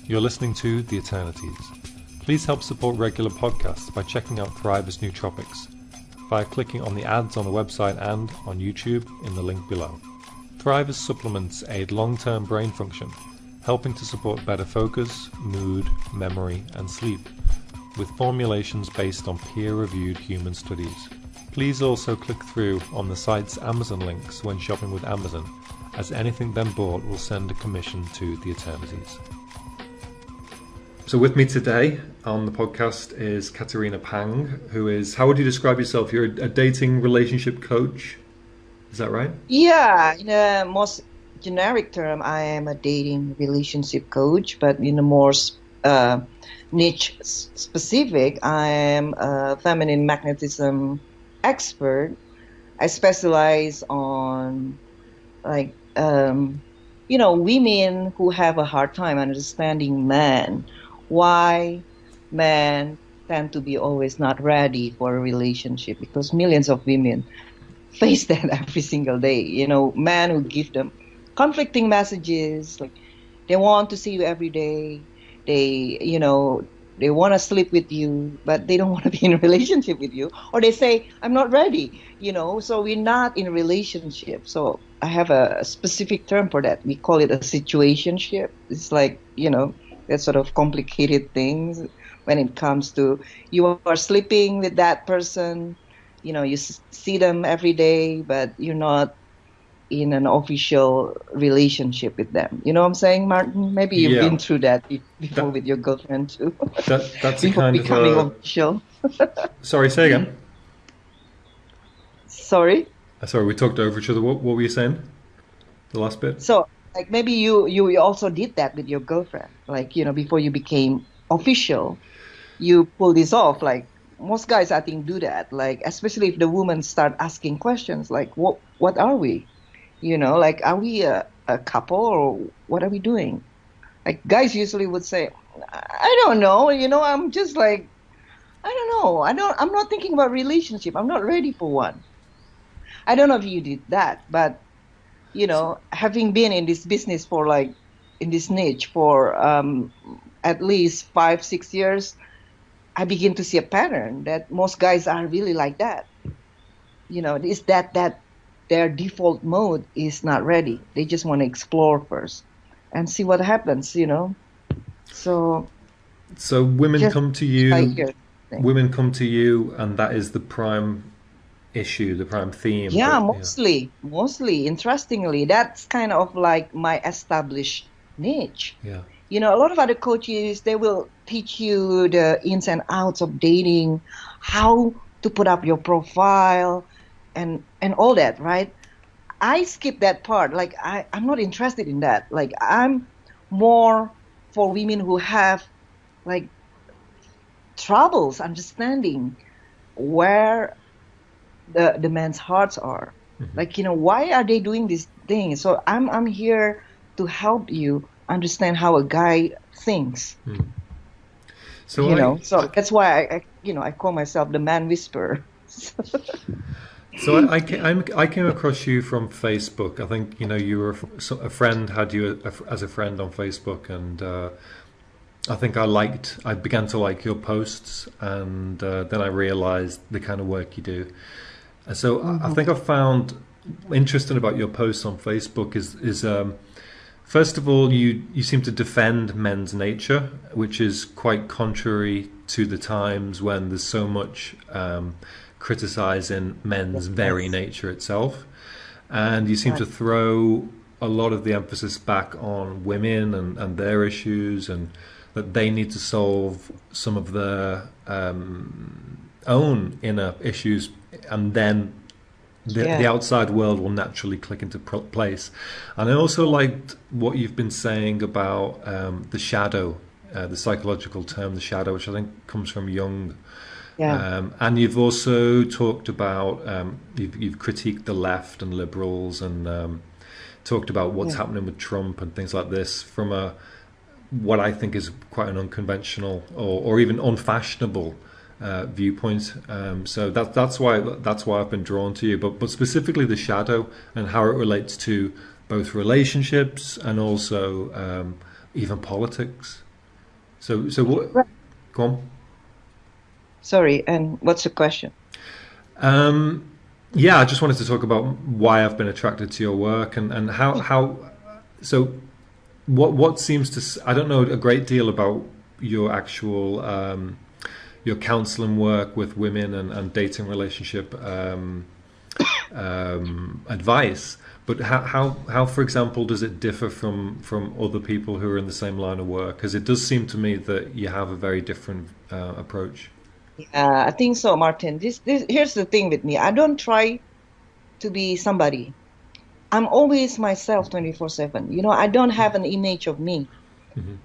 You're listening to The Eternities. Please help support regular podcasts by checking out Thrivous nootropics via clicking on the ads on the website and on YouTube in the link below. Thrivous supplements aid long-term brain function, helping to support better focus, mood, memory, and sleep, with formulations based on peer-reviewed human studies. Please also click through on the site's Amazon links when shopping with Amazon, as anything then bought will send a commission to The Eternities. So with me today on the podcast is Katarina Phang, who is, how would you describe yourself? You're a dating relationship coach, is that right? Yeah, in a most generic term, I am a dating relationship coach, but in a more niche specific, I am a feminine magnetism expert. I specialize on women who have a hard time understanding men, why men tend to be always not ready for a relationship, because millions of women face that every single day. Men who give them conflicting messages, like they want to see you every day, they want to sleep with you, but they don't want to be in a relationship with you. Or they say, I'm not ready, so we're not in a relationship. So I have a specific term for that. We call it a situationship. It's like, that sort of complicated things when it comes to you are sleeping with that person, you see them every day, but you're not in an official relationship with them. You know what I'm saying, Martin? Maybe you've been through that before with your girlfriend too. That's a before kind becoming of official. Sorry, say again. Sorry, we talked over each other. What were you saying? The last bit? So, like, maybe you also did that with your girlfriend. Like, before you became official, you pull this off. Like, most guys, I think, do that. Like, especially if the women start asking questions like, what are we? Like, are we a couple, or what are we doing? Like, guys usually would say, I don't know. I'm just like, I don't know. I'm not thinking about relationship. I'm not ready for one. I don't know if you did that, but, having been in this business in this niche for at least 5-6 years, I begin to see a pattern that most guys are really like that. Is that their default mode is not ready. They just want to explore first and see what happens, So women come to you. Women come to you, and that is the prime issue, the prime theme. Yeah, mostly. Interestingly, that's kind of like my established niche. Yeah. A lot of other coaches, they will teach you the ins and outs of dating, how to put up your profile, and all that, right? I skip that part. Like, I'm not interested in that. Like, I'm more for women who have, like, troubles understanding where the men's hearts are. Mm-hmm. Like, why are they doing this thing? So I'm here to help you understand how a guy thinks. Mm. So that's why I call myself the man whisperer. So I came across you from Facebook. I think you were a friend had you as a friend on Facebook, and I think I began to like your posts, and then I realized the kind of work you do. And so I think I found interesting about your posts on Facebook is first of all, you seem to defend men's nature, which is quite contrary to the times when there's so much criticizing men's very nature itself. And you seem to throw a lot of the emphasis back on women and their issues, and that they need to solve some of their own inner issues, and then the outside world will naturally click into place. And I also liked what you've been saying about the shadow, the psychological term, the shadow, which I think comes from Jung. Yeah. And you've also talked about, you've critiqued the left and liberals, and talked about what's happening with Trump and things like this from what I think is quite an unconventional or even unfashionable viewpoint. So that's why I've been drawn to you. But specifically the shadow and how it relates to both relationships and also even politics. So what? Right. Go on. Sorry, and what's the question? Um, yeah, I just wanted to talk about why I've been attracted to your work and how so what seems to I don't know a great deal about your actual your counseling work with women and dating relationship advice, but how for example does it differ from other people who are in the same line of work? Because it does seem to me that you have a very different approach. Yeah, I think so, Martin. This here's the thing with me. I don't try to be somebody. I'm always myself 24/7. I don't have an image of me.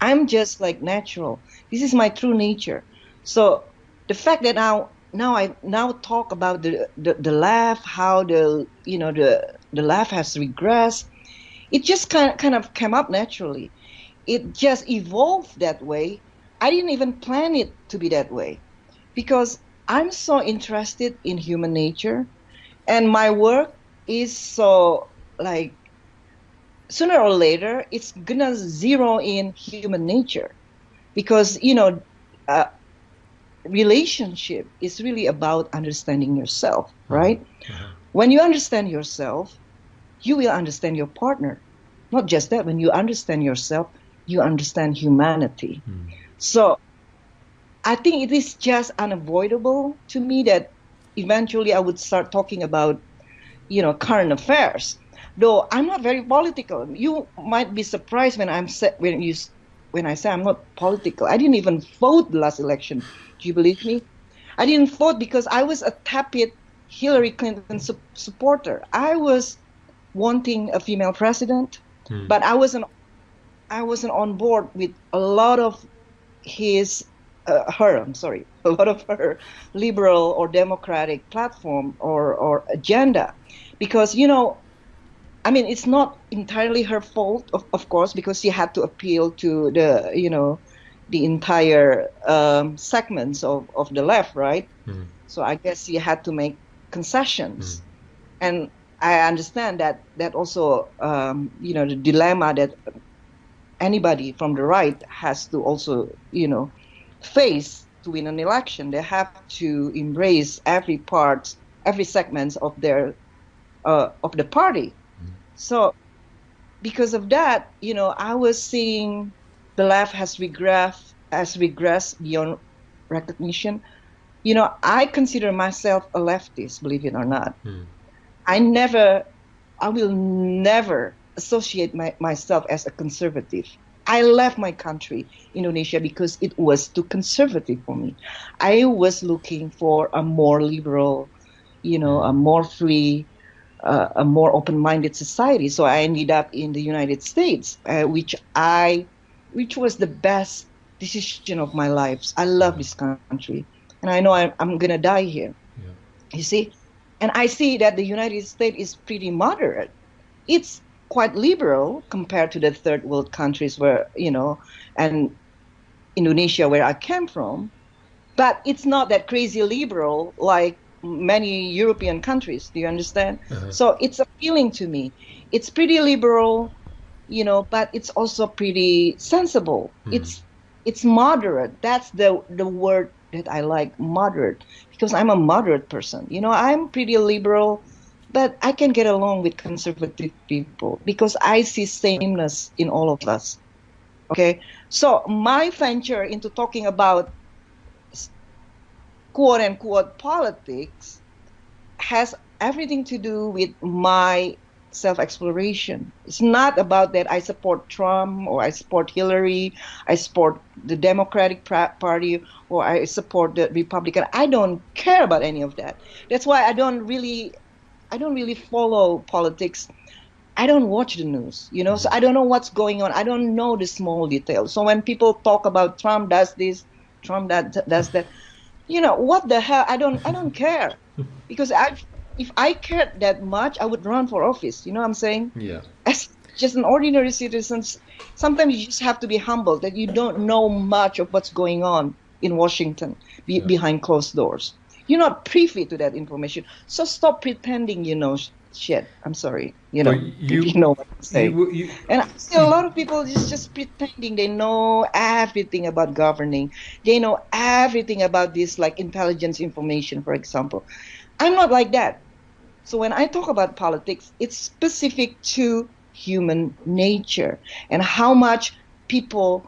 I'm just like natural. This is my true nature. So the fact that now I now talk about the laugh, how the laugh has regressed, it just kind of came up naturally. It just evolved that way. I didn't even plan it to be that way because I'm so interested in human nature and my work is so like sooner or later it's gonna zero in human nature because uh, relationship is really about understanding yourself, Uh-huh. right? Uh-huh. When you understand yourself, you will understand your partner. Not just that, when you understand yourself, you understand humanity. So I think it is just unavoidable to me that eventually I would start talking about current affairs. Though I'm not very political. You might be surprised when I say I'm not political. I didn't even vote the last election. Do you believe me? I didn't vote because I was a tepid Hillary Clinton supporter. I was wanting a female president, but I wasn't on board with a lot of his her I'm sorry a lot of her liberal or democratic platform or agenda because I mean it's not entirely her fault of course because she had to appeal to the entire segments of the left, right? So I guess she had to make concessions, and I understand that also the dilemma that anybody from the right has to also, face to win an election. They have to embrace every part, every segment of the party. So because of that, I was seeing the left has regressed beyond recognition. I consider myself a leftist, believe it or not. I never I will never associate myself as a conservative. I left my country, Indonesia, because it was too conservative for me. I was looking for a more liberal, a more free, a more open-minded society. So I ended up in the United States, which was the best decision of my life. I love this country, and I know I'm gonna die here. Yeah. You see, and I see that the United States is pretty moderate. It's quite liberal compared to the third world countries and Indonesia where I came from, but it's not that crazy liberal like many European countries. Do you understand? Uh-huh. So it's appealing to me. It's pretty liberal, but it's also pretty sensible. It's moderate. That's the word that I like, moderate, because I'm a moderate person. I'm pretty liberal, but I can get along with conservative people because I see sameness in all of us. Okay, so my venture into talking about quote unquote politics has everything to do with my self exploration. It's not about that I support Trump or I support Hillary, I support the Democratic Party or I support the Republican. I don't care about any of that. That's why I don't really follow politics. I don't watch the news, so I don't know what's going on. I don't know the small details. So when people talk about Trump does this, Trump that does that, what the hell? I don't care because if I cared that much, I would run for office. You know what I'm saying? Yeah. As just an ordinary citizen, sometimes you just have to be humble that you don't know much of what's going on in Washington Yeah. behind closed doors. You're not privy to that information. So stop pretending you know shit. I'm sorry, But if you know what I'm saying. you, And I see a lot of people just pretending they know everything about governing. They know everything about this, like intelligence information, for example. I'm not like that. So when I talk about politics, it's specific to human nature and how much people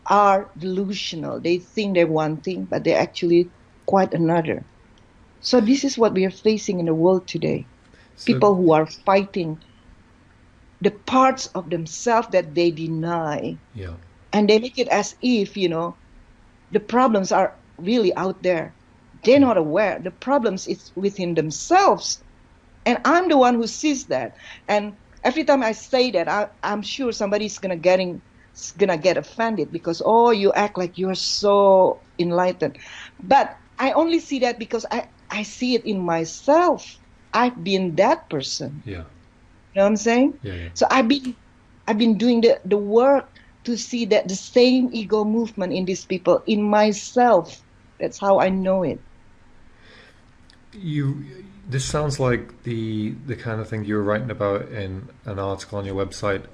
are delusional. They think they're one thing, but they're actually quite another. So this is what we are facing in the world today. so People who are fighting the parts of themselves that they deny. yeah. And they make it as if, the problems are really out there. They're not aware. The problems is within themselves. And I'm the one who sees that. And every time I say that, I'm sure somebody's gonna get offended because, oh, you act like you're so enlightened. But I only see that because I see it in myself. I've been that person. Yeah. You know what I'm saying? Yeah, yeah. So I've been doing the work to see that the same ego movement in these people, in myself. That's how I know it. This sounds like the kind of thing you were writing about in an article on your website,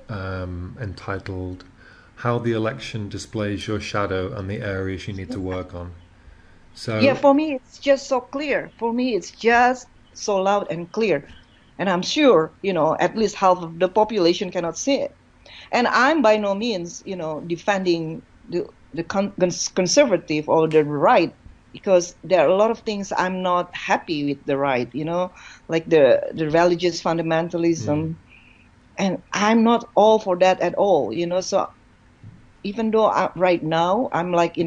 entitled "How the Election Displays Your Shadow and the Areas You Need to Work On." Yeah, So for me, it's just so clear. For me, it's just so loud and clear. And I'm sure, at least half of the population cannot see it. And I'm by no means, defending the conservative or the right, because there are a lot of things I'm not happy with the right, like the religious fundamentalism. And I'm not all for that at all, So even though right now I'm like on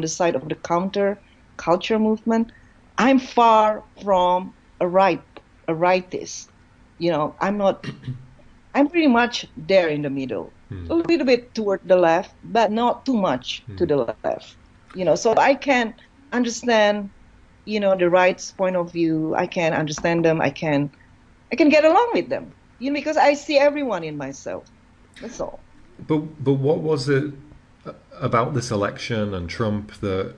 the side of the counter culture movement, I'm far from a rightist. I'm not. I'm pretty much there in the middle, a little bit toward the left, but not too much to the left. So I can understand, the right's point of view. I can understand them. I can get along with them, because I see everyone in myself. That's all. but what was it about this election and Trump that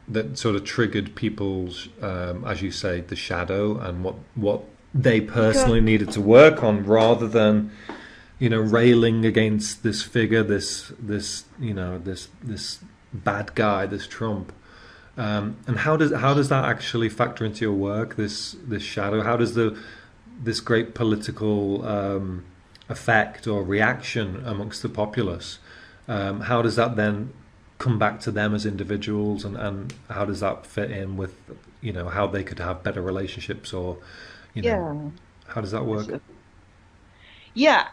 that sort of triggered people's, as you say, the shadow, and what they Because personally needed to work on, rather than railing against this figure, this bad guy, this Trump. And how does that actually factor into your work? This shadow. How does this great political effect or reaction amongst the populace? How does that then come back to them as individuals, and how does that fit in with how they could have better relationships, or yeah, how does that work? so- yeah,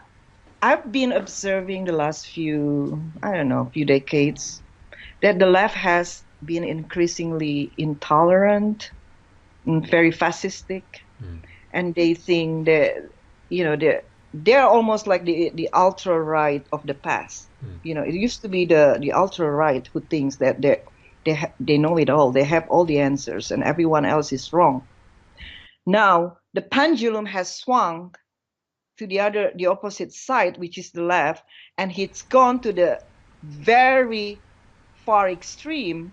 I've been observing the last I don't know, few decades, that the left has been increasingly intolerant and very fascistic, and they think that they're almost like the ultra right of the past. It used to be the ultra right who thinks that they know it all, they have all the answers, and everyone else is wrong. Now the pendulum has swung to the opposite side, which is the left, and it's gone to the very far extreme,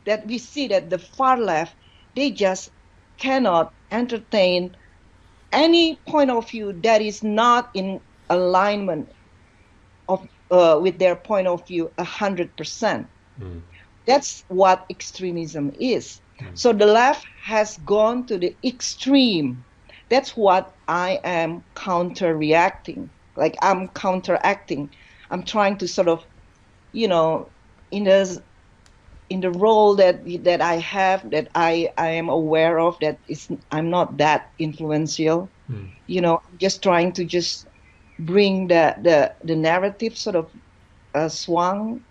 that we see that the far left, they just cannot entertain any point of view that is not in alignment with their point of view 100%. That's what extremism is. So the left has gone to the extreme. That's what I am counter-reacting. Like I'm counteracting. I'm trying to sort of, in the role that I have, that I am aware of, I'm not that influential. I'm just trying to just bring the narrative sort of swung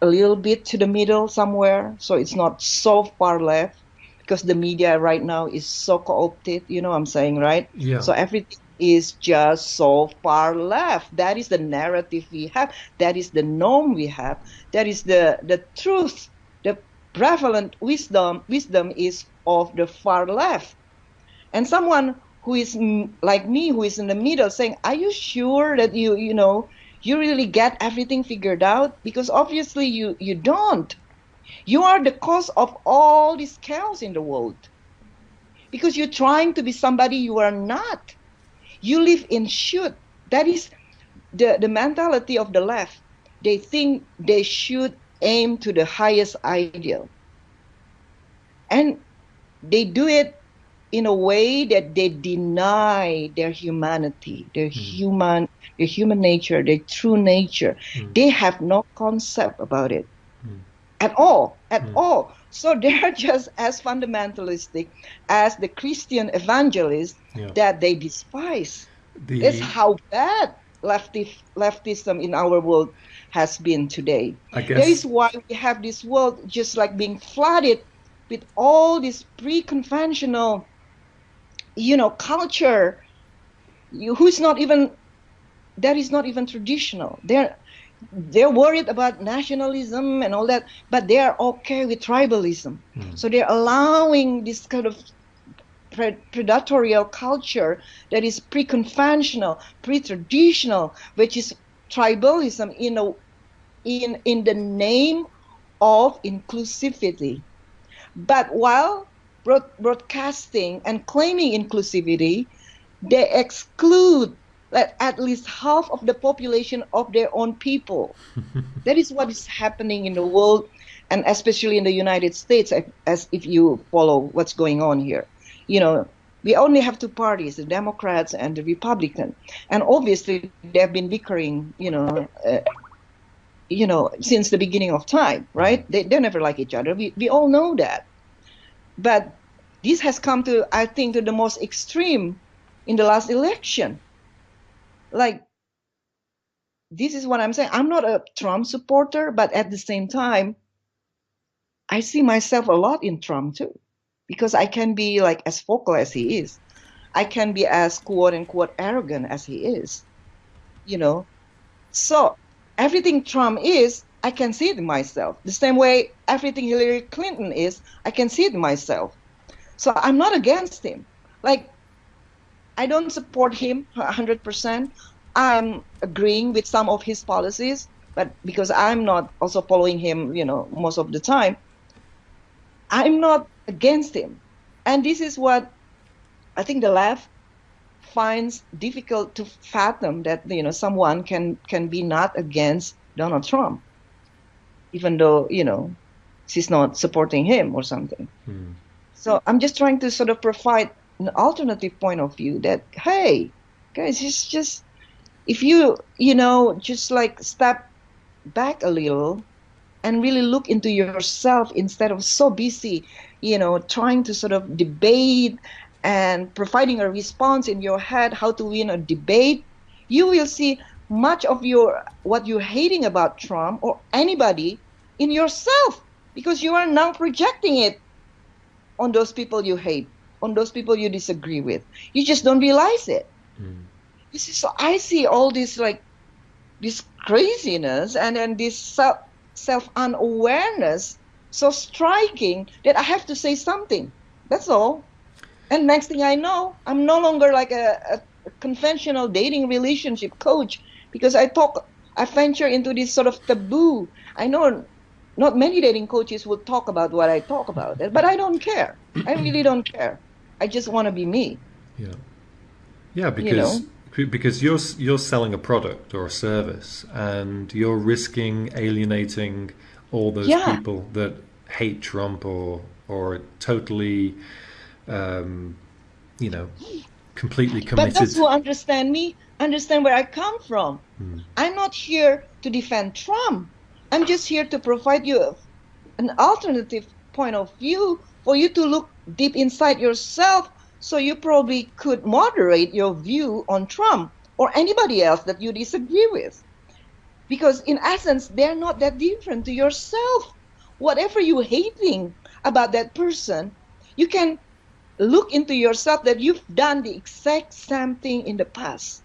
a little bit to the middle somewhere, so it's not so far left, because the media right now is so co-opted. You know what I'm saying, right? Yeah. So everything is just so far left. That is the narrative we have. That is the norm we have. That is the truth. The prevalent wisdom is of the far left. And someone who is like me, who is in the middle, saying, "Are you sure that you really get everything figured out?" Because obviously you don't. You are the cause of all this chaos in the world. because you're trying to be somebody you are not. You live in should. That is the mentality of the left. They think they should aim to the highest ideal. And they do it in a way that they deny their humanity, their human nature, their true nature. They have no concept about it at all, So they're just as fundamentalistic as the Christian evangelists that they despise. That's how bad leftism in our world has been today. I guess That is why we have this world just like being flooded with all this pre-conventional, culture, who's not even, that is not even traditional. They're worried about nationalism and all that, but they are okay with tribalism. So they're allowing this kind of predatorial culture that is pre-conventional, pre-traditional, which is tribalism in the name of inclusivity. But while broadcasting and claiming inclusivity, they exclude at least half of the population of their own people. That is what is happening in the world, and especially in the United States, as if you follow what's going on here. We only have two parties, the Democrats and the Republican. And obviously, they've been bickering, since the beginning of time, right? They never like each other. We all know that. But this has come to, I think, to the most extreme in the last election. Like, this is what I'm saying. I'm not a Trump supporter, but at the same time, I see myself a lot in Trump too, because I can be like as vocal as he is. I can be as quote unquote arrogant as he is, So everything Trump is, I can see it in myself. The same way everything Hillary Clinton is, I can see it in myself. So I'm not against him. Like, I don't support him 100%. I'm agreeing with some of his policies, but because I'm not also following him, most of the time, I'm not against him. And this is what I think the left finds difficult to fathom, that, someone can be not against Donald Trump, even though, she's not supporting him or something. So I'm just trying to sort of provide an alternative point of view that, hey, guys, it's just, if you, just like step back a little and really look into yourself instead of so busy, trying to sort of debate and providing a response in your head how to win a debate, you will see much of what you're hating about Trump or anybody in yourself, because you are now projecting it on those people you hate, on those people you disagree with. You just don't realize it. So I see all this, like, this craziness and then this self-unawareness so striking that I have to say something. That's all. And next thing I know, I'm no longer like a conventional dating relationship coach, because I venture into this sort of taboo. I know not many dating coaches will talk about what I talk about, but I don't care. I really don't care. I just want to be me. Yeah, because you're selling a product or a service, and you're risking alienating all those people that hate Trump or totally, completely committed. But those who understand me understand where I come from. I'm not here to defend Trump. I'm just here to provide you an alternative point of view for you to look deep inside yourself, so you probably could moderate your view on Trump or anybody else that you disagree with. Because in essence, they're not that different to yourself. Whatever you're hating about that person, you can look into yourself that you've done the exact same thing in the past.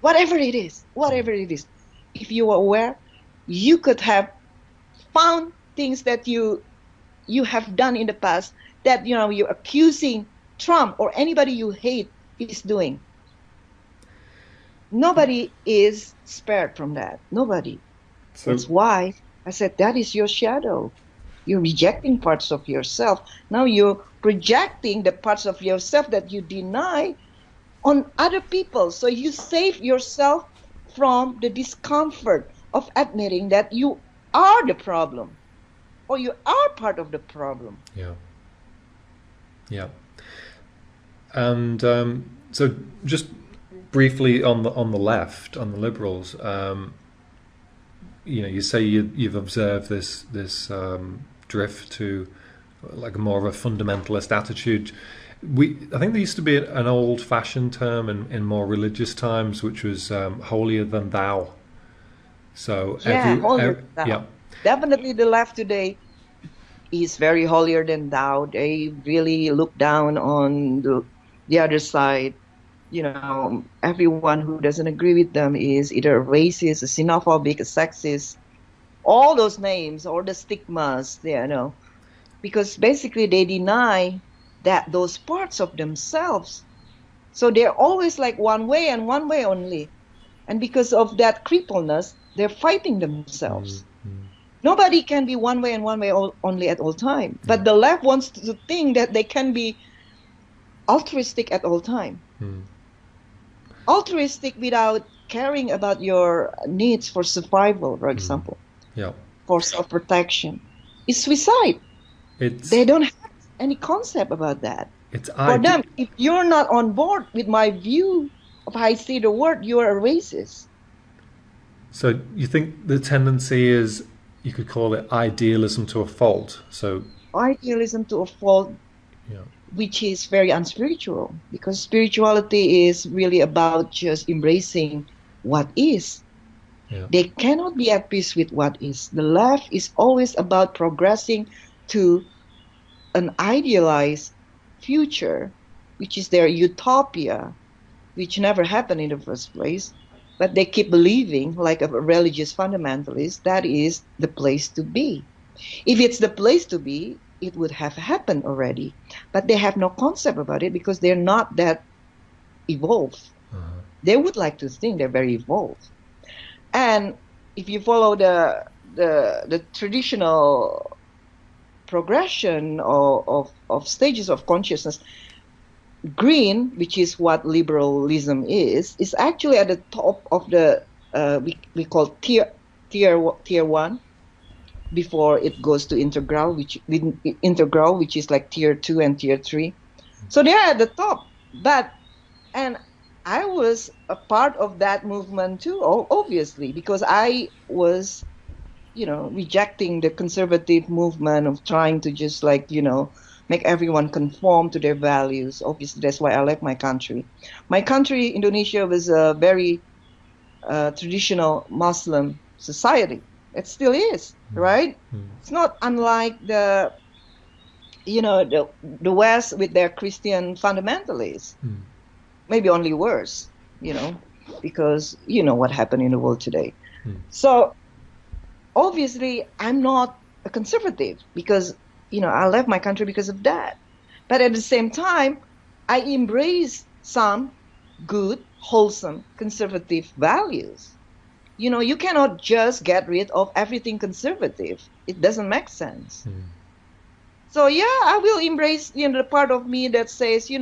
Whatever it is, if you were aware, you could have found things that you have done in the past that, you're accusing Trump or anybody you hate is doing. Nobody is spared from that. Nobody. So that's why I said that is your shadow. You're rejecting parts of yourself. Now you're projecting the parts of yourself that you deny on other people. So you save yourself from the discomfort of admitting that you are the problem or you are part of the problem. Yeah. Yeah. And so just briefly on the left, on the liberals, you say you've observed this drift to like a more of a fundamentalist attitude. I think there used to be an old-fashioned term in more religious times, which was holier than thou. So Yeah, holier than thou. yeah, Definitely the left today is very holier than thou. They really look down on the other side. Everyone who doesn't agree with them is either a racist, a xenophobic, a sexist, all those names, all the stigmas, because basically they deny that those parts of themselves. So they're always like one way and one way only. And because of that crippleness, they're fighting themselves. Mm-hmm. Nobody can be one way and one way only at all time. But the left wants to think that they can be altruistic at all time. Altruistic without caring about your needs for survival, for example, for self-protection, is suicide. They don't have any concept about that. For them, if you're not on board with my view of how I see the world, you are a racist. So you think the tendency is, you could call it idealism to a fault. So idealism to a fault, which is very unspiritual, because spirituality is really about just embracing what is. They cannot be at peace with what is. The left is always about progressing to an idealized future, which is their utopia, which never happened in the first place. But they keep believing, like a religious fundamentalist, that is the place to be. If it's the place to be, it would have happened already. But they have no concept about it because they're not that evolved. They would like to think they're very evolved. And if you follow the traditional progression of stages of consciousness, green, which is what liberalism is actually at the top of the we call tier one, before it goes to integral, which is like tier 2 and tier 3. So they're at the top. And I was a part of that movement too, obviously, because I was rejecting the conservative movement of trying to just make everyone conform to their values. Obviously, that's why I left my country. My country, Indonesia, was a very traditional Muslim society. It still is, right? It's not unlike the West with their Christian fundamentalists. Maybe only worse, because what happened in the world today. So obviously, I'm not a conservative because I left my country because of that. But at the same time, I embrace some good, wholesome, conservative values. You cannot just get rid of everything conservative. It doesn't make sense. So I will embrace the part of me that says, you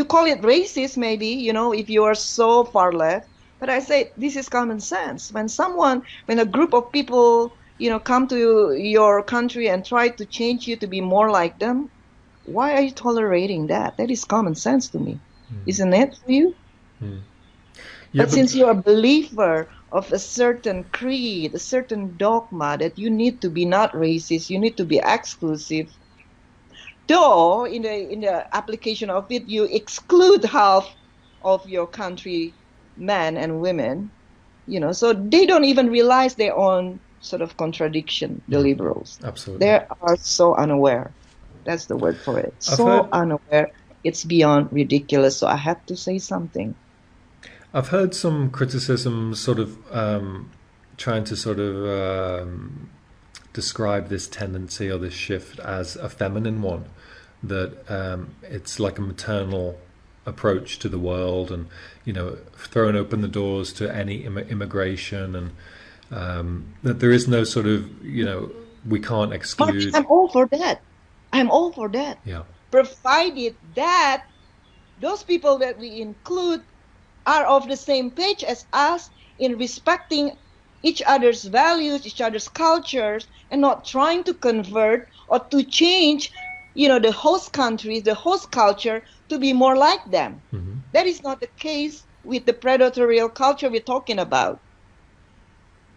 call it racist maybe, if you are so far left. But I say this is common sense. When a group of people come to your country and try to change you to be more like them, why are you tolerating that? That is common sense to me. Isn't it for you? But since you're a believer of a certain creed, a certain dogma that you need to be not racist, you need to be exclusive, though in the application of it, you exclude half of your country, men and women, so they don't even realize their own sort of contradiction, the liberals. Absolutely. They are so unaware. That's the word for it. Unaware. It's beyond ridiculous. So I have to say something. I've heard some criticism sort of trying to sort of describe this tendency or this shift as a feminine one, that it's like a maternal approach to the world, and throwing open the doors to any immigration, and that there is no sort of we can't Martin, exclude. I'm all for that. I'm all for that. Yeah. Provided that those people that we include are of the same page as us in respecting each other's values, each other's cultures, and not trying to convert or to change, the host country, the host culture to be more like them. Hmm. That is not the case with the predatorial culture we're talking about.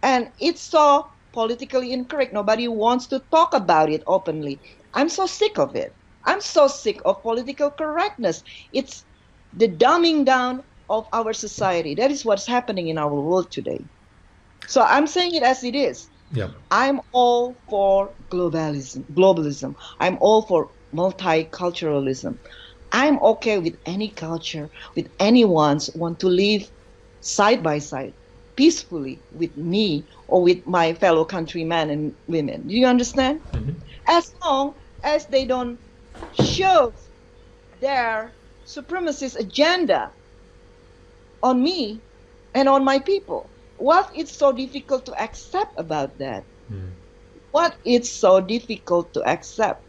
And it's so politically incorrect. Nobody wants to talk about it openly. I'm so sick of it. I'm so sick of political correctness. It's the dumbing down of our society. That is what's happening in our world today. So I'm saying it as it is. Yeah. I'm all for globalism. I'm all for multiculturalism. I'm okay with any culture, with anyone's want to live side by side, peacefully with me or with my fellow countrymen and women. Do you understand? Hmm. As long as they don't show their supremacist agenda on me and on my people. What is so difficult to accept about that? Mm. What is so difficult to accept?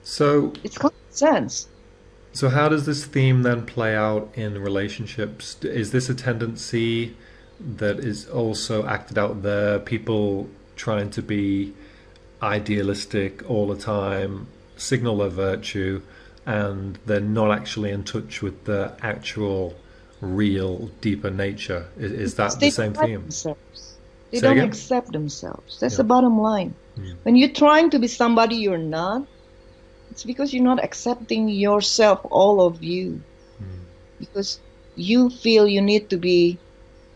So, It's common sense. so how does this theme then play out in relationships? Is this a tendency that is also acted out there? People trying to be idealistic all the time, signal their virtue, and they're not actually in touch with the actual, real, deeper nature. Is Because that the they same don't like theme? themselves. They Say don't again? accept themselves. That's Yeah. the bottom line. Mm. When you're trying to be somebody you're not, it's because you're not accepting yourself, all of you. Mm. Because you feel you need to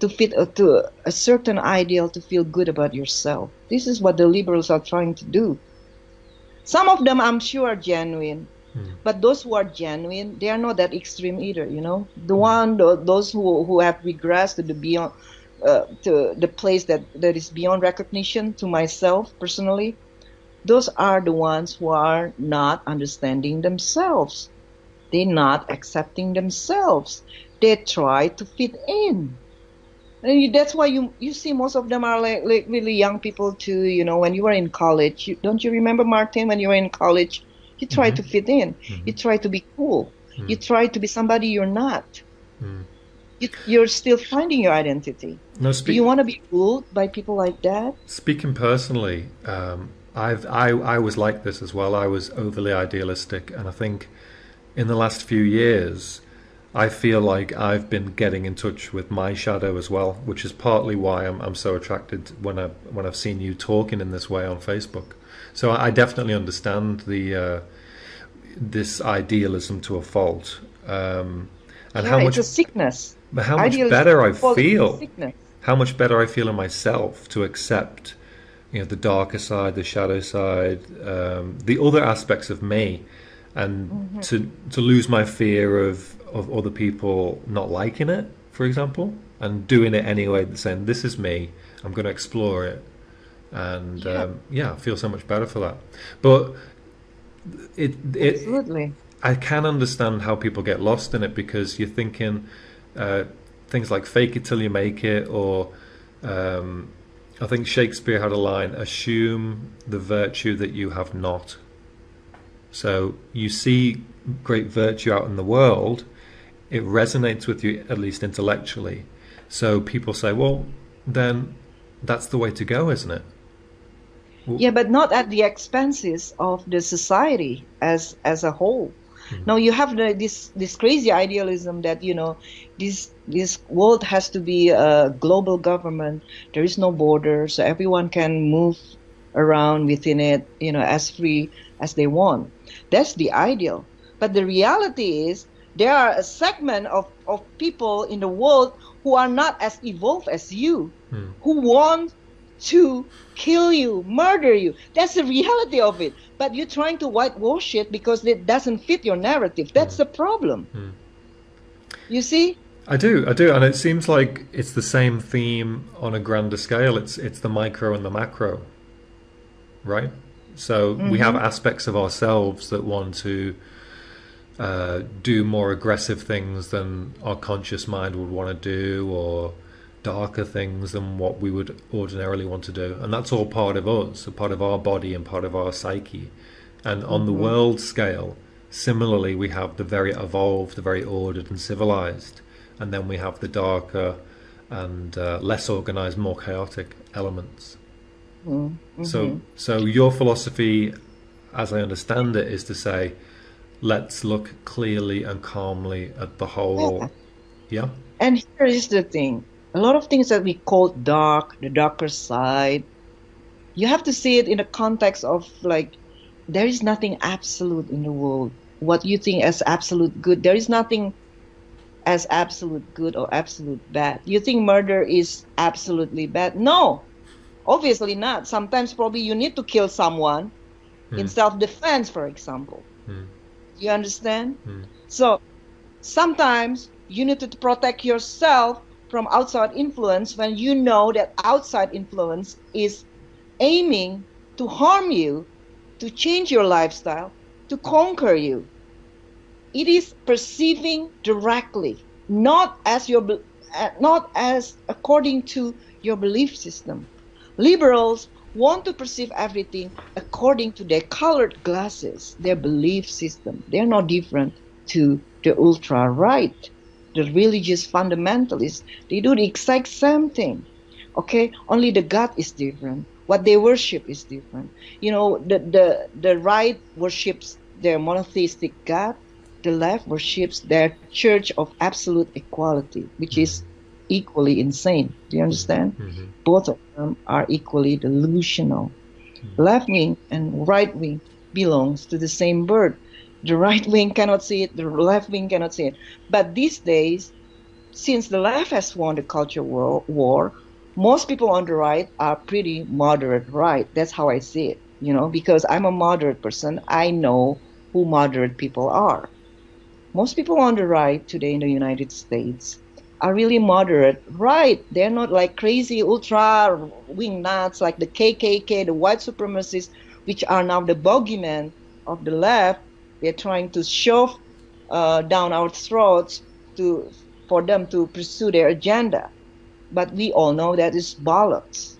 fit to a certain ideal to feel good about yourself. This is what the liberals are trying to do. Some of them, I'm sure, are genuine. Mm. But those who are genuine, they are not that extreme either. Those who have regressed to the beyond, to the place that is beyond recognition to myself personally. Those are the ones who are not understanding themselves. They're not accepting themselves. They try to fit in. And that's why you see most of them are like really young people too. When you were in college, don't you remember, Martin? When you were in college, you try to Mm-hmm. fit in. You Mm-hmm. try to be cool. Mm. You try to be somebody you're not. Mm. You're still finding your identity. No, Do you want to be ruled by people like that? speaking personally, I was like this as well. I was overly idealistic, and I think in the last few years, I feel like I've been getting in touch with my shadow as well, which is partly why I'm so attracted when I've seen you talking in this way on Facebook. So I definitely understand the this idealism to a fault, and Yeah, it's a sickness. how much Idealism better I is a feel, sickness. how much better I feel in myself to accept, the darker side, the shadow side, the other aspects of me, and Mm-hmm. to lose my fear of other people not liking it, for example, and doing it anyway, saying this is me, I'm going to explore it, and Yeah. I feel so much better for that. But it Absolutely. I can understand how people get lost in it, because you're thinking things like fake it till you make it, or I think Shakespeare had a line, assume the virtue that you have not. So you see great virtue out in the world, it resonates with you, at least intellectually. So people say, well, then that's the way to go, isn't it? Well, Yeah, but not at the expenses of the society as a whole. mm, Now you have this crazy idealism that this world has to be a global government. There is no border, so everyone can move around within it, as free as they want. That's the ideal. But the reality is there are a segment of people in the world who are not as evolved as you, mm, who want to kill you, murder you. That's the reality of it. But you're trying to whitewash it because it doesn't fit your narrative. That's mm, the problem. mm. You see? I do, and it seems like it's the same theme on a grander scale. It's the micro and the macro, right? So we have Mm-hmm. aspects of ourselves that want to do more aggressive things than our conscious mind would want to do, or darker things than what we would ordinarily want to do, and that's all part of us, a part of our body and part of our psyche. And on the world scale, similarly, we have the very evolved, the very ordered and civilized, and then we have the darker and less organized, more chaotic elements. So your philosophy, as I understand it, is to say, let's look clearly and calmly at the whole. Yeah. And here is the thing. A lot of things that we call dark, the darker side, you have to see it in the context of like, there is nothing absolute in the world. What you think as absolute good, there is nothing as absolute good or absolute bad. You think murder is absolutely bad? No, obviously not. Sometimes probably you need to kill someone in self-defense, for example. You understand? So sometimes you need to protect yourself from outside influence when you know that outside influence is aiming to harm you, to change your lifestyle, to conquer you. It is perceiving directly, not as according to your belief system. Liberals want to perceive everything according to their colored glasses, their belief system. They're not different to the ultra-right, the religious fundamentalists. They do the exact same thing. Okay, only the God is different. What they worship is different. You know, the right worships their monotheistic God. The left worships their church of absolute equality, which is equally insane. Do you understand? Both of them are equally delusional. Left wing and right wing belongs to the same bird. The right wing cannot see it, the left wing cannot see it. But these days, since the left has won the culture war, most people on the right are pretty moderate right. That's how I see it, you know, because I'm a moderate person. I know who moderate people are. Most people on the right today in the United States are really moderate right. They're not like crazy ultra wing nuts like the KKK, the white supremacists, which are now the bogeyman of the left. They're trying to shove down our throats for them to pursue their agenda. But we all know that is bollocks.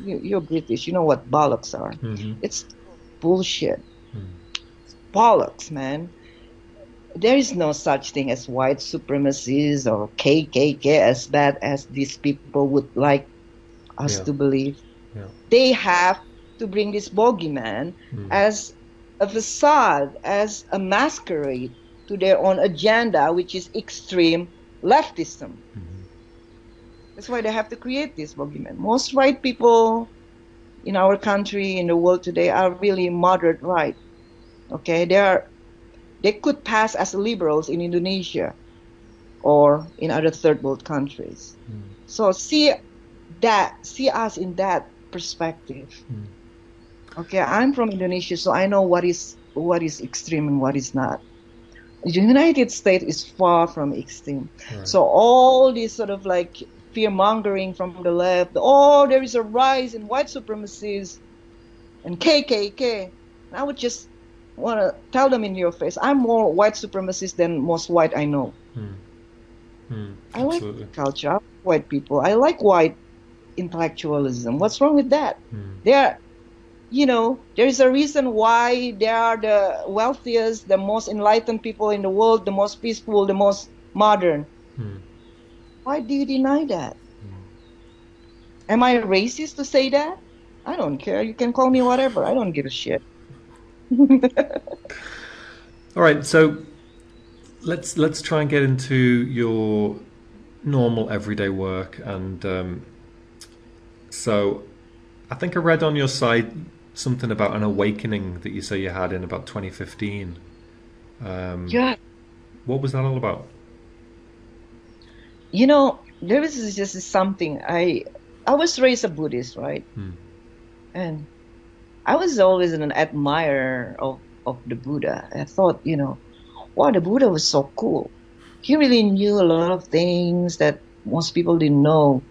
You're British, you know what bollocks are. It's bullshit. Bollocks, man. There is no such thing as white supremacists or KKK as bad as these people would like us to believe. They have to bring this bogeyman as a facade, as a masquerade to their own agenda, which is extreme leftism. That's why they have to create this bogeyman. Most right people in our country, in the world today, are really moderate right. Okay, they could pass as liberals in Indonesia or in other third world countries. So see us in that perspective. Okay, I'm from Indonesia, so I know what is extreme and what is not. The United States is far from extreme. So all this sort of like fear mongering from the left, there is a rise in white supremacists and KKK. And I would just want to tell them in your face, I'm more white supremacist than most white I know. I like culture, I like white people. I like white intellectualism. What's wrong with that? There is a reason why they are the wealthiest, the most enlightened people in the world, the most peaceful, the most modern. Why do you deny that? Am I racist to say that? I don't care. You can call me whatever. I don't give a shit. All right, so let's try and get into your normal everyday work. And so I think I read on your site something about an awakening that you say you had in about 2015. Yeah. What was that all about? You know, there is just something. I was raised a Buddhist, right? And I was always an admirer of the Buddha. I thought, wow, the Buddha was so cool. He really knew a lot of things that most people didn't know,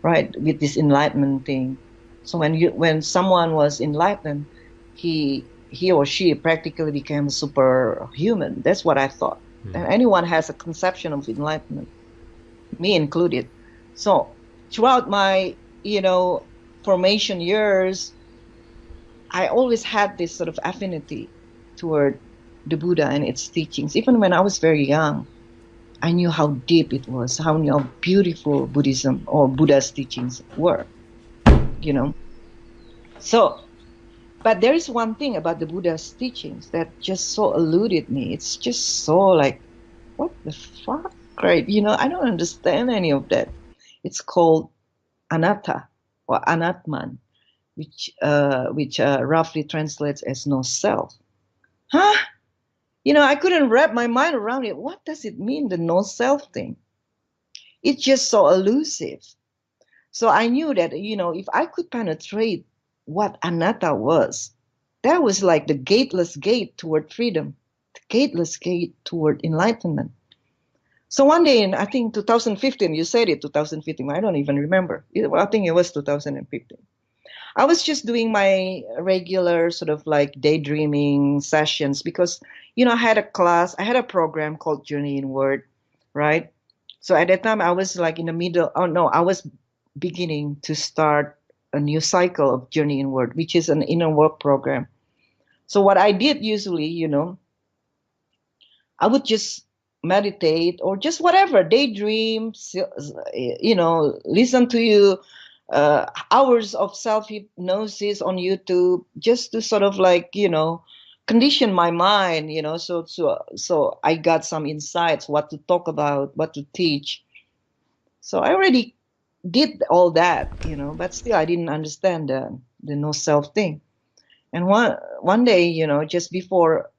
right? With this enlightenment thing. So when someone was enlightened, he or she practically became superhuman. That's what I thought. And anyone has a conception of enlightenment, me included. So throughout my, formation years, I always had this sort of affinity toward the Buddha and its teachings. Even when I was very young, I knew how deep it was, how beautiful Buddhism or Buddha's teachings were, you know. So, but there is one thing about the Buddha's teachings that just so eluded me. It's just so like, what the fuck, right? I don't understand any of that. It's called anatta or anatman, which roughly translates as no self. Huh? I couldn't wrap my mind around it. What does it mean, the no self thing? It's just so elusive. So I knew that, if I could penetrate what anatta was, that was like the gateless gate toward freedom, the gateless gate toward enlightenment. So one day in, I think 2015, you said it, 2015, I don't even remember. I think it was 2015. I was just doing my regular sort of like daydreaming sessions because, I had a program called Journey Inward, right? So at that time I was like in the middle, I was beginning to start a new cycle of Journey Inward, which is an inner work program. So what I did usually, I would just meditate or just whatever, daydream, listen to you, hours of self-hypnosis on YouTube, just to sort of like, condition my mind, so I got some insights, what to talk about, what to teach. So I already did all that, but still I didn't understand the no self thing. And one day, just before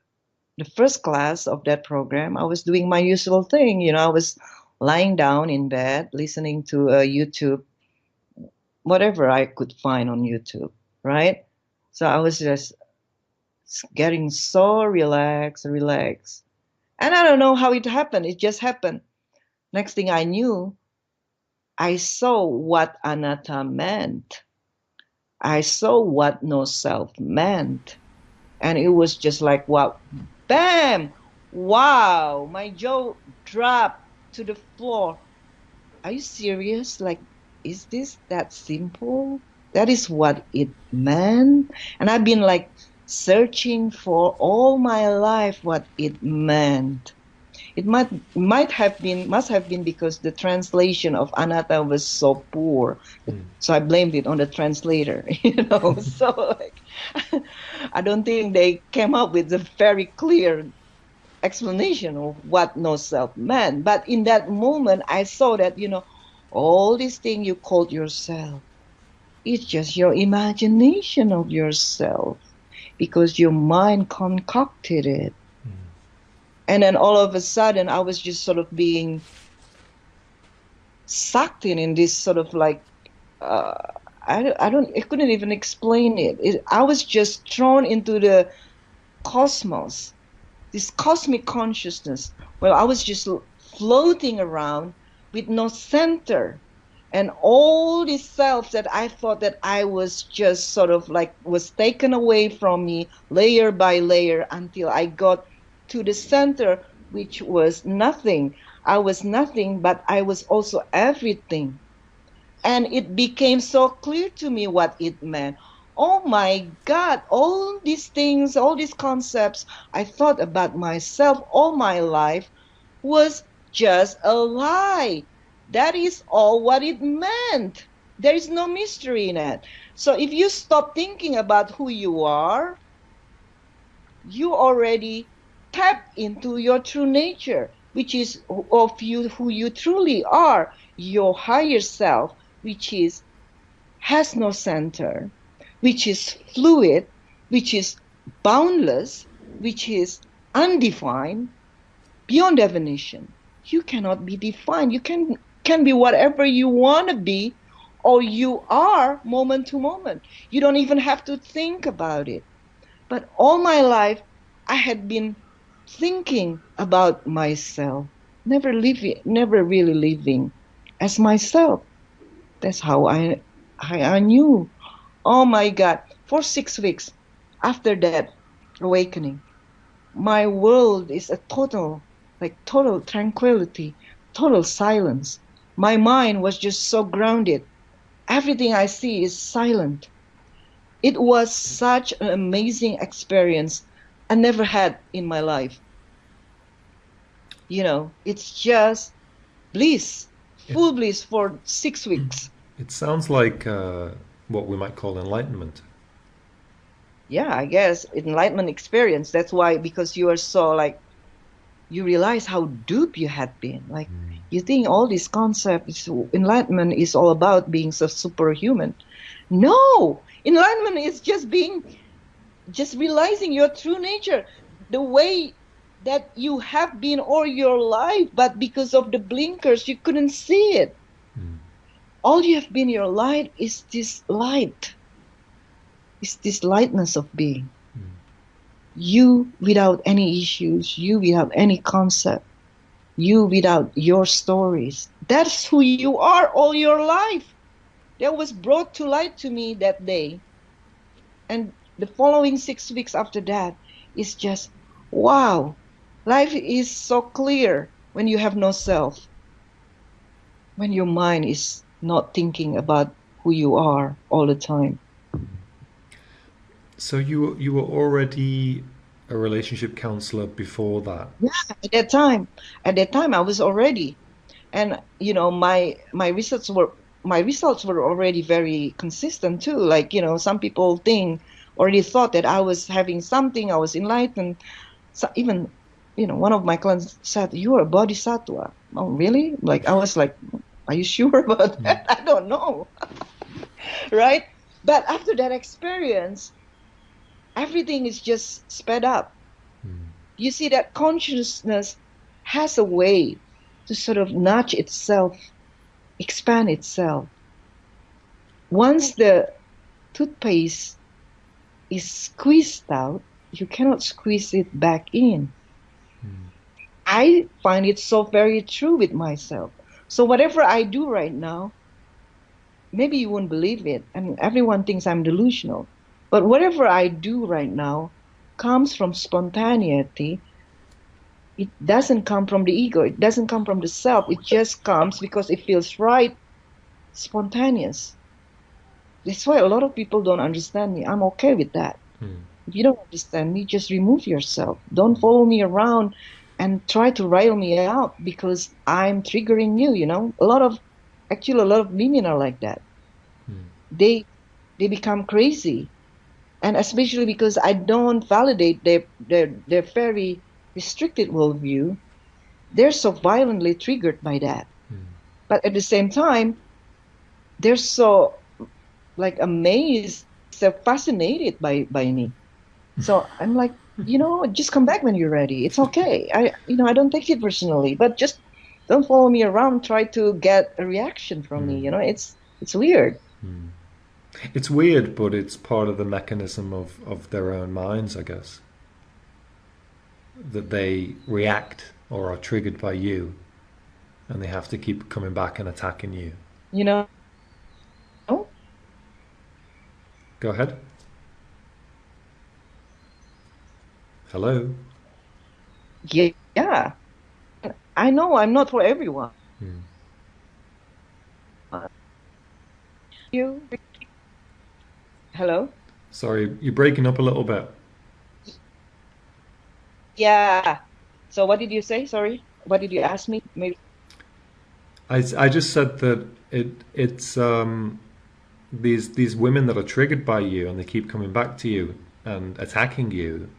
the first class of that program, I was doing my usual thing. I was lying down in bed, listening to YouTube, whatever I could find on YouTube, right? So I was just getting so relaxed. And I don't know how it happened. It just happened. Next thing I knew, I saw what anatta meant. I saw what no self meant. And it was just like, wow, bam, wow, my jaw dropped to the floor. Are you serious? Like, is this that simple? That is what it meant. And I've been like searching for all my life what it meant. It must have been because the translation of anatta was so poor. So I blamed it on the translator, So like, I don't think they came up with a very clear explanation of what no self meant. But in that moment, I saw that, all these things you called yourself, it's just your imagination of yourself because your mind concocted it. And then all of a sudden, I was just sort of being sucked in this sort of like, I couldn't even explain it. I was just thrown into the cosmos, this cosmic consciousness. Well, I was just floating around with no center. And all these selves that I thought that I was just sort of like was taken away from me layer by layer until I got to the center, which was nothing. I was nothing, but I was also everything. And it became so clear to me what it meant. Oh my God, all these things, all these concepts I thought about myself all my life was just a lie. That is all what it meant. There is no mystery in it. So if you stop thinking about who you are, you already tap into your true nature, which is of you, who you truly are, your higher self, which has no center, which is fluid, which is boundless, which is undefined, beyond definition. You cannot be defined. You can be whatever you want to be, or you are moment to moment. You don't even have to think about it. But all my life, I had been thinking about myself, never really living as myself. That's how I knew. Oh my God. For 6 weeks after that awakening, my world is a total tranquility, total silence. My mind was just so grounded. Everything I see is silent. It was such an amazing experience I never had in my life. It's just bliss, It, full bliss for 6 weeks. it sounds like what we might call enlightenment. Yeah, I guess enlightenment experience. That's why, because you are so like, you realize how duped you had been. Like, you think all these concepts, enlightenment is all about being so superhuman. No, enlightenment is just realizing your true nature, the way that you have been all your life, but because of the blinkers, you couldn't see it. All you have been your life is this light, is this lightness of being. You without any issues, you without any concept, you without your stories. That's who you are all your life. That was brought to light to me that day. And the following 6 weeks after that is just, wow, life is so clear when you have no self, when your mind is not thinking about who you are all the time. So you were already a relationship counselor before that. Yeah, at that time I was already, and my results were already very consistent too. Like, some people already thought that I was having something, I was enlightened. So even, one of my clients said, "You are a bodhisattva." Oh, really? Like, I was like, "Are you sure about that?" I don't know. Right? But after that experience, everything is just sped up. You see that consciousness has a way to sort of nudge itself, expand itself. Once the toothpaste is squeezed out, you cannot squeeze it back in. I find it so very true with myself. So whatever I do right now, maybe you won't believe it, and everyone thinks I'm delusional. But whatever I do right now comes from spontaneity. It doesn't come from the ego. It doesn't come from the self. It just comes because it feels right, spontaneous. That's why a lot of people don't understand me. I'm okay with that. If you don't understand me, just remove yourself. Don't follow me around and try to rile me out because I'm triggering you. A lot of women are like that. They become crazy, and especially because I don't validate their very restricted worldview. They're so violently triggered by that. But at the same time, they're so like amazed, so fascinated by me. So I'm like, just come back when you're ready. It's okay. I don't take it personally, but just don't follow me around. Try to get a reaction from me. It's weird. It's weird, but it's part of the mechanism of their own minds, I guess. That they react or are triggered by you, and they have to keep coming back and attacking you. You know? Go ahead. Hello? Yeah. I know I'm not for everyone. You? Hello? Sorry, you're breaking up a little bit. Yeah. So what did you say? Sorry. What did you ask me? Maybe. I just said that it's these women that are triggered by you and they keep coming back to you and attacking you.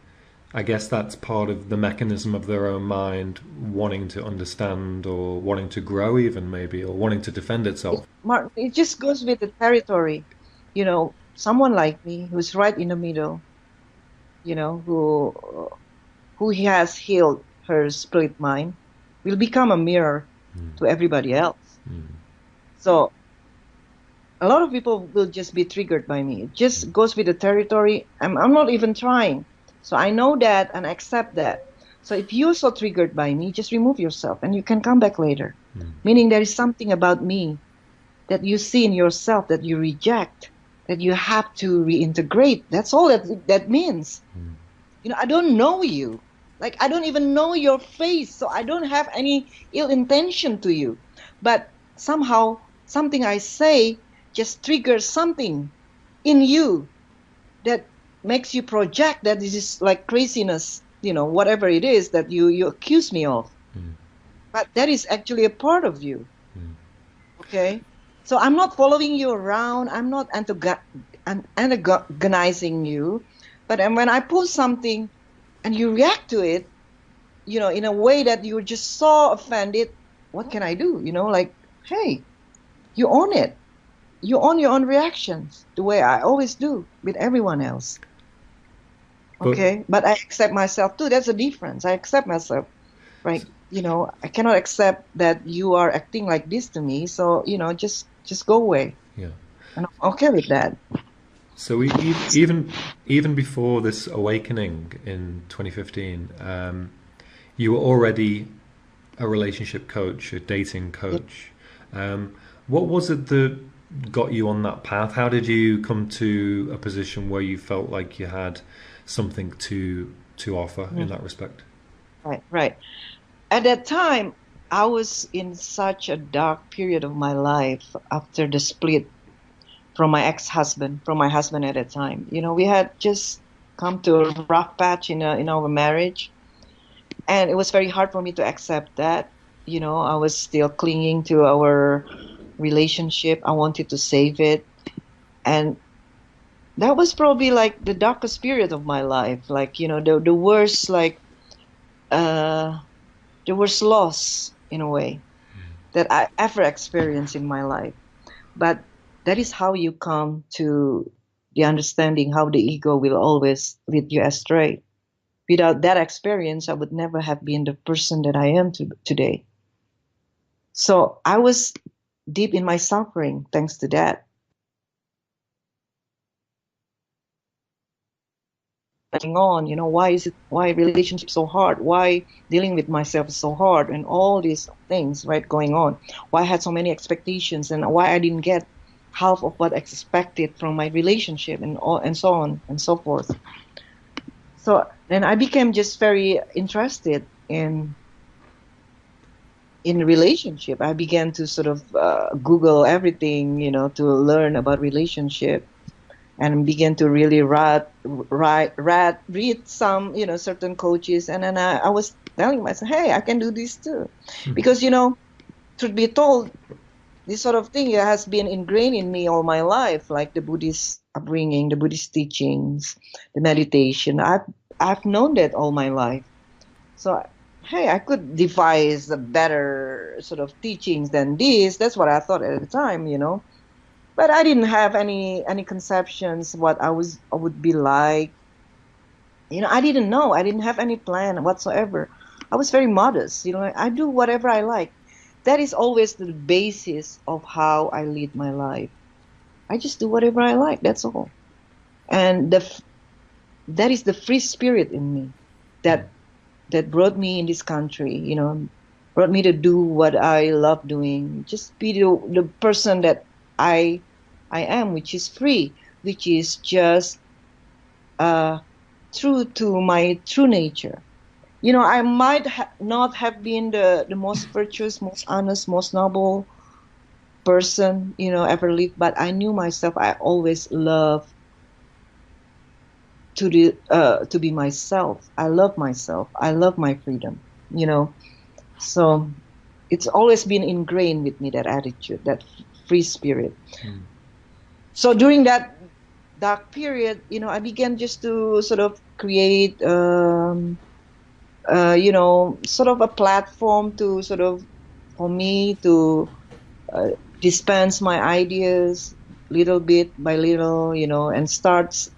I guess that's part of the mechanism of their own mind wanting to understand or wanting to grow even maybe or wanting to defend itself. Mark, it just goes with the territory. Someone like me who's right in the middle, who has healed her split mind, will become a mirror to everybody else. So a lot of people will just be triggered by me. It just goes with the territory. I'm not even trying. So I know that and accept that. So if you're so triggered by me, just remove yourself and you can come back later. Meaning there is something about me that you see in yourself that you reject, that you have to reintegrate. That's all that means. I don't know you. I don't even know your face, so I don't have any ill intention to you. But somehow something I say just triggers something in you that makes you project that this is like craziness, whatever it is that you accuse me of. But that is actually a part of you. Okay. So I'm not following you around. I'm not antagonizing you. But when I post something and you react to it, in a way that you're just so offended, what can I do? Like, hey, you own it. You own your own reactions the way I always do with everyone else. But Okay. But I accept myself too. That's the difference. I accept myself. Right. I cannot accept that you are acting like this to me. So, just go away. yeah. And I'm okay with that. So even before this awakening in 2015, you were already a relationship coach, a dating Yeah. coach. What was it that got you on that path? How did you come to a position where you felt like you had something to offer in Mm. that respect? Right, right. At that time, I was in such a dark period of my life after the split from my ex-husband, from my husband at that time. We had just come to a rough patch in our marriage, and it was very hard for me to accept that. I was still clinging to our relationship. I wanted to save it, and that was probably like the darkest period of my life. Like, the worst, like, uh, the worst loss in a way that I ever experienced in my life. But that is how you come to the understanding how the ego will always lead you astray. Without that experience, I would never have been the person that I am today. So I was deep in my suffering thanks to that. On, why relationship so hard? Why dealing with myself is so hard? And all these things, right, going on. Why I had so many expectations and why I didn't get half of what I expected from my relationship and so on and so forth. So then I became just very interested in relationship. I began to sort of Google everything, to learn about relationship, and began to really read some, certain coaches. And then I was telling myself, hey, I can do this too. Because, truth be told, this sort of thing has been ingrained in me all my life, like the Buddhist upbringing, the Buddhist teachings, the meditation. I've known that all my life. So, hey, I could devise a better sort of teachings than this. That's what I thought at the time, But I didn't have any conceptions what I would be like. I didn't know. I didn't have any plan whatsoever. I was very modest. I do whatever I like. That is always the basis of how I lead my life. I just do whatever I like. That's all. And that is the free spirit in me that brought me in this country. Brought me to do what I love doing. Just be the person that I am, which is free, which is just true to my true nature. I might not have been the most virtuous, most honest, most noble person, ever lived, but I knew myself. I always love to be myself. I love myself. I love my freedom, So it's always been ingrained with me, that attitude, that free spirit. So during that dark period, I began just to sort of create, sort of a platform to sort of, for me to dispense my ideas little bit by little, and starts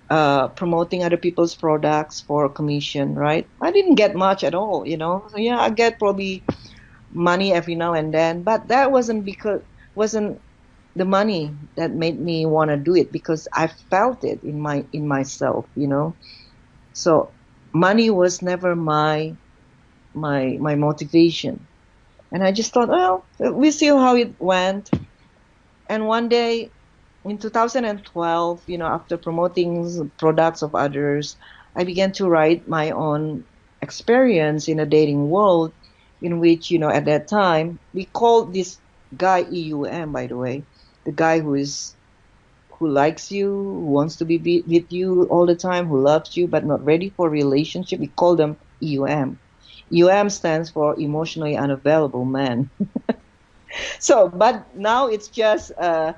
promoting other people's products for commission, right? I didn't get much at all, So yeah, I get probably money every now and then, but that wasn't the money that made me want to do it, because I felt it in myself, So money was never my motivation. And I just thought, well, we see how it went. And one day in 2012, after promoting products of others, I began to write my own experience in a dating world, in which, at that time, we called this guy EUM, by the way, the guy who likes you, who wants to be with you all the time, who loves you but not ready for a relationship, we call them EUM. EUM stands for Emotionally Unavailable Men. So, but now it's just a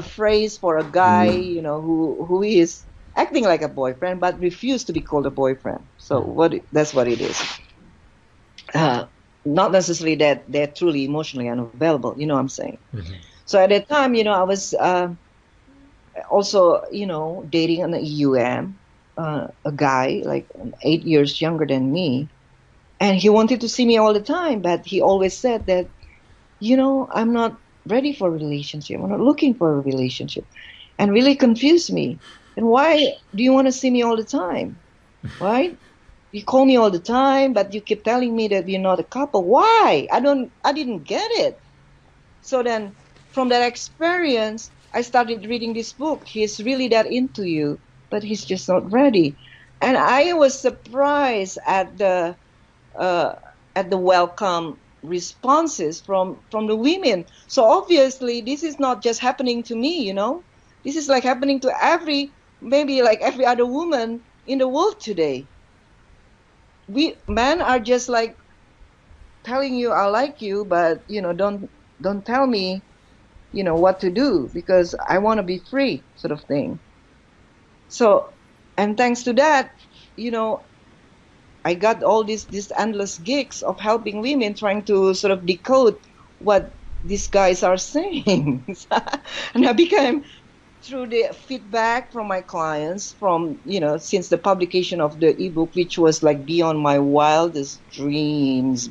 phrase for a guy, who is acting like a boyfriend but refuse to be called a boyfriend. So that's what it is. Not necessarily that they're truly emotionally unavailable. You know what I'm saying? Mm-hmm. So at that time, I was also, dating an EUM, a guy like 8 years younger than me, and he wanted to see me all the time, but he always said that, I'm not ready for a relationship. I'm not looking for a relationship, and really confused me. And why do you want to see me all the time? Right? You call me all the time, but you keep telling me that we're not a couple. Why? I didn't get it. So then from that experience, I started reading this book. He's really that into you, but he's just not ready. And I was surprised uh, at the welcome responses from the women. So obviously this is not just happening to me, This is like happening to maybe like every other woman in the world today. We men are just like telling you I like you, but don't tell me what to do, because I want to be free, sort of thing. So, and thanks to that, I got all these endless gigs of helping women, trying to sort of decode what these guys are saying. And I became, through the feedback from my clients, from since the publication of the ebook, which was like beyond my wildest dreams,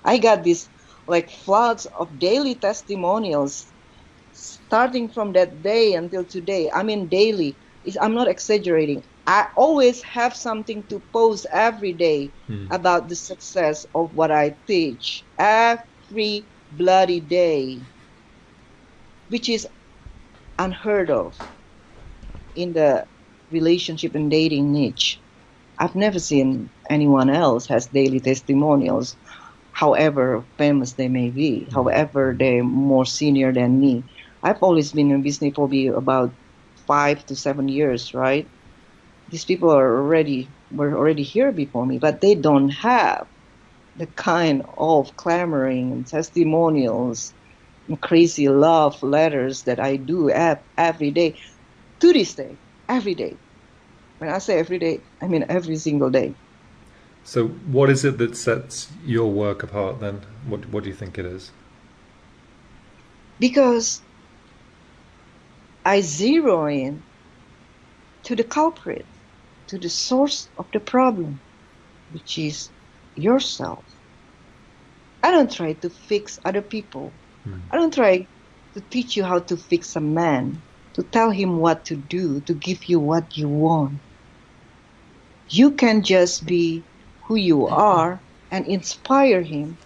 I got this like floods of daily testimonials starting from that day until today. I mean, daily. I'm not exaggerating. I always have something to post every day about the success of what I teach. Every bloody day, which is unheard of in the relationship and dating niche. I've never seen anyone else has daily testimonials, however famous they may be, however they're more senior than me. I've always been in business for about 5 to 7 years, right? These people were already here before me, but they don't have the kind of clamoring and testimonials and crazy love letters that I do every day. To this day, every day. When I say every day, I mean every single day. So what is it that sets your work apart then? What do you think it is? Because I zero in to the culprit, to the source of the problem, which is yourself. I don't try to fix other people. I don't try to teach you how to fix a man, to tell him what to do, to give you what you want. You can just be who you are and inspire him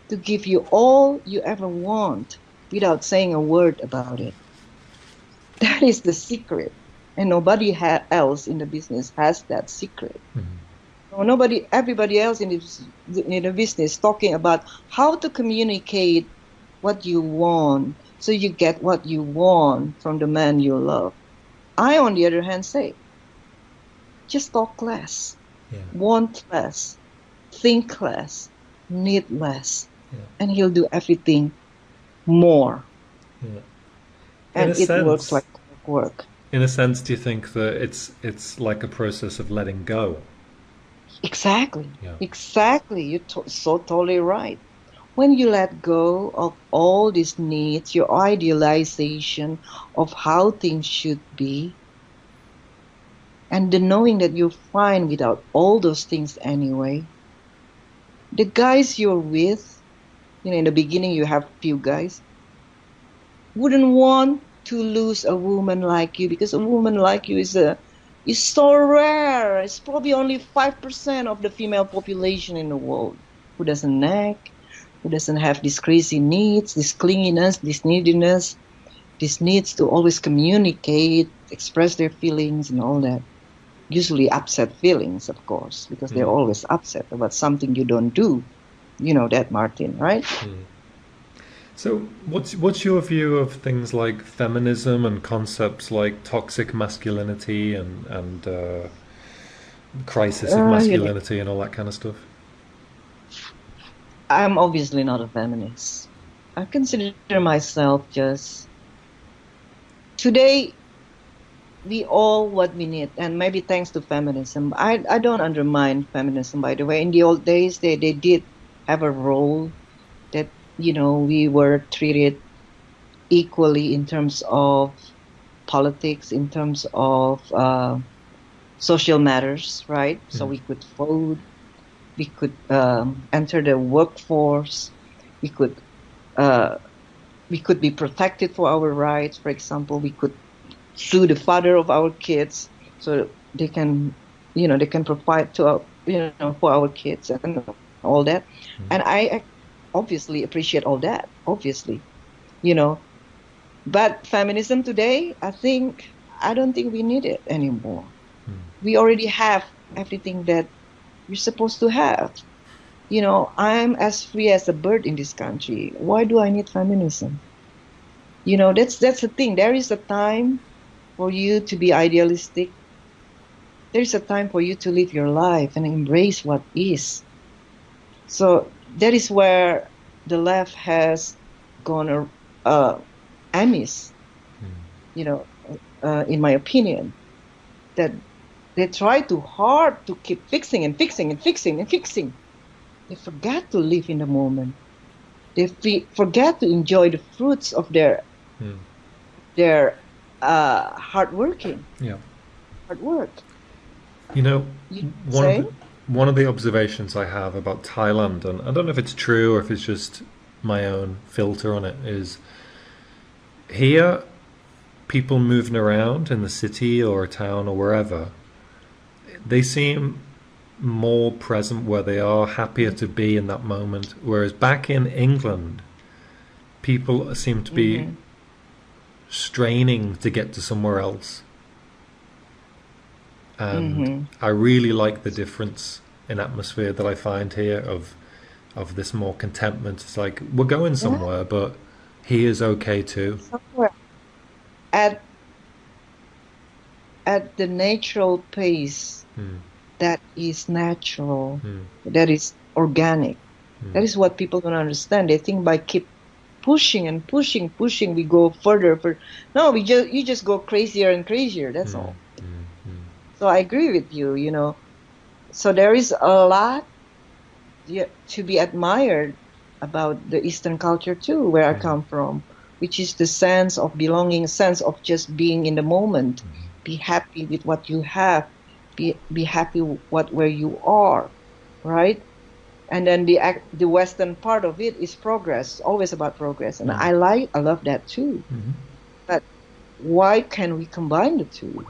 to give you all you ever want without saying a word about it. That is the secret. And nobody else in the business has that secret. Everybody else in the business talking about how to communicate what you want so you get what you want from the man you love. I, on the other hand, say, just talk less, want less, think less, need less, and he'll do everything more. And it works like work. In a sense, do you think that it's like a process of letting go? Exactly. Exactly. You're so totally right. When you let go of all these needs, your idealization of how things should be, and the knowing that you're fine without all those things anyway, the guys you're with, in the beginning you have few guys, wouldn't want to lose a woman like you, because a woman like you is so rare. It's probably only 5% of the female population in the world who doesn't nag, who doesn't have these crazy needs, this clinginess, this neediness, this needs to always communicate, express their feelings and all that. Usually upset feelings, of course, because they're always upset about something you don't do. You know that, Martin, right? So, what's your view of things like feminism and concepts like toxic masculinity and crisis of You know, masculinity and all that kind of stuff? I'm obviously not a feminist. I consider myself just today we all what we need, and maybe thanks to feminism. I don't undermine feminism, by the way. In the old days, they did have a role that, we were treated equally in terms of politics, in terms of social matters, right? So Mm. we could vote, we could enter the workforce, we could uh, we could be protected for our rights. For example, we could sue the father of our kids so they can, they can provide to our, for our kids and all that. And I obviously appreciate all that, obviously, you know. But feminism today, I don't think we need it anymore. We already have everything that we're supposed to have. I'm as free as a bird in this country. Why do I need feminism? That's the thing. There is a time for you to be idealistic. There is a time for you to live your life and embrace what is. So that is where the left has gone amiss, you know, in my opinion, that they try too hard to keep fixing and fixing and fixing and fixing. They forget to live in the moment. They forget to enjoy the fruits of their Yeah. hard work. You know, You one of say? the one of the observations I have about Thailand, and I don't know if it's true or if it's just my own filter on it, is here people moving around in the city or a town or wherever, they seem more present where they are, happier to be in that moment. Whereas back in England, people seem to be Mm-hmm. straining to get to somewhere else. And Mm-hmm. I really like the difference in atmosphere that I find here of this more contentment. It's like we're going Yeah, somewhere, but he is okay too. somewhere at the natural pace Mm, that is natural, mm, that is organic. mm, That is what people don't understand. They think by keep pushing and pushing, pushing, we go further. No, you just go crazier and crazier. That's mm, all. mm, mm, So I agree with you. So there is a lot to be admired about the Eastern culture too, where I mm, come from, which is the sense of belonging, sense of just being in the moment. Be happy with what you have. Be happy what where you are, right? And then the Western part of it is progress, always about progress, and mm, I love that too. mm, But why can we combine the two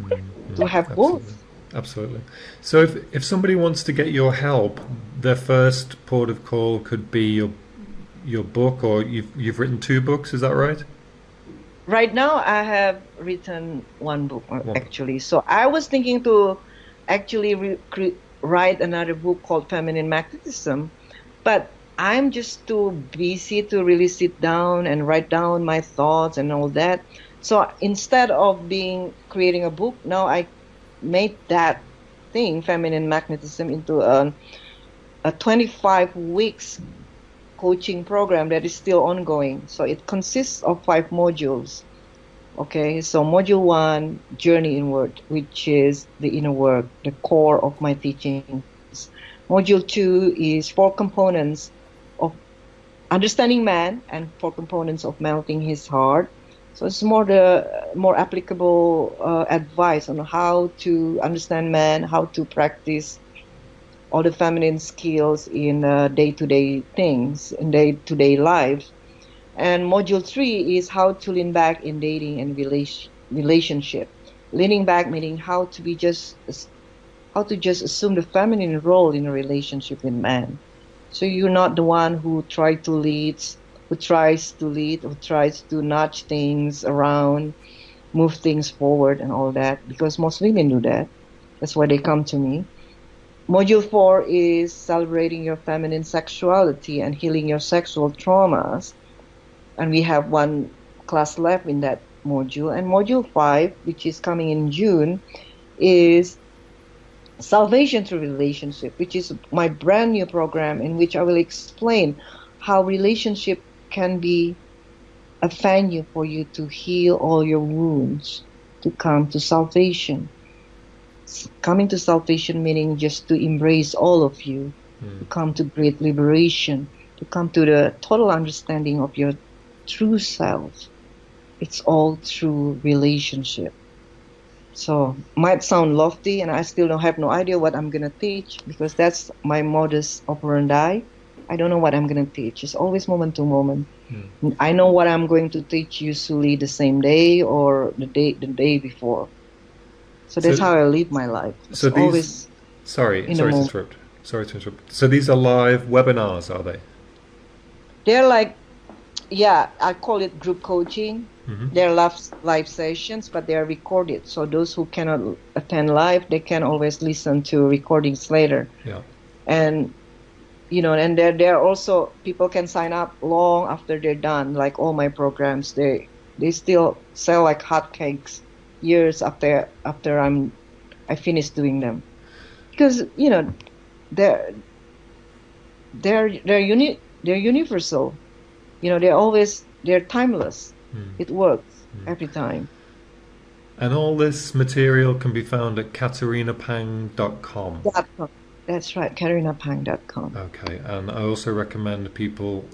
to have absolutely. both? Absolutely. So if somebody wants to get your help, their first port of call could be your book, or you've written two books, is that right? Right now, I have written one book One book. actually. So I was thinking to actually write another book called Feminine Magnetism, but I'm just too busy to really sit down and write down my thoughts and all that. So instead of being creating a book, now I made that thing, Feminine Magnetism, into a 25 weeks coaching program that is still ongoing. So it consists of 5 modules. Okay, so module one, journey inward, which is the inner work, the core of my teachings. Module two is 4 components of understanding man and 4 components of melting his heart. So it's more applicable advice on how to understand man, how to practice all the feminine skills in day-to-day things, in day-to-day life. And module three is how to lean back in dating and relationship. Leaning back meaning how to just assume the feminine role in a relationship with man. So you're not the one who tries to nudge things around, move things forward and all that, because most women do that. That's why they come to me. Module 4 is celebrating your feminine sexuality and healing your sexual traumas. And we have one class left in that module. And module 5, which is coming in June, is Salvation Through Relationship, which is my brand new program in which I will explain how relationship can be a venue for you to heal all your wounds, to come to salvation. Coming to salvation meaning just to embrace all of you, to come to great liberation, to come to the total understanding of your true self. It's all through relationship. So might sound lofty, and I still don't have no idea what I'm gonna teach, because that's my modus operandi. I don't know what I'm gonna teach. It's always moment to moment. I know what I'm going to teach usually the same day or the day before. So that's how I live my life. It's so these, always sorry to interrupt. So these are live webinars, are they? They're like, yeah, I call it group coaching. They're live sessions, but they are recorded. So those who cannot attend live, they can always listen to recordings later. Yeah. And and there also people can sign up long after they're done. Like all my programs, they still sell like hotcakes years after I finish doing them, because they're universal. They're timeless. It works every time. And all this material can be found at katarinaphang.com. That's right, KatarinaPhang.com. Okay, and I also recommend people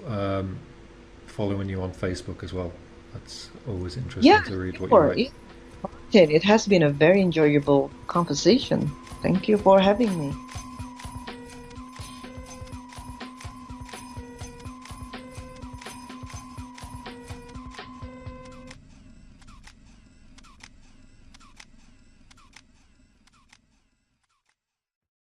following you on Facebook as well. That's always interesting to read what you write. It has been a very enjoyable conversation. Thank you for having me.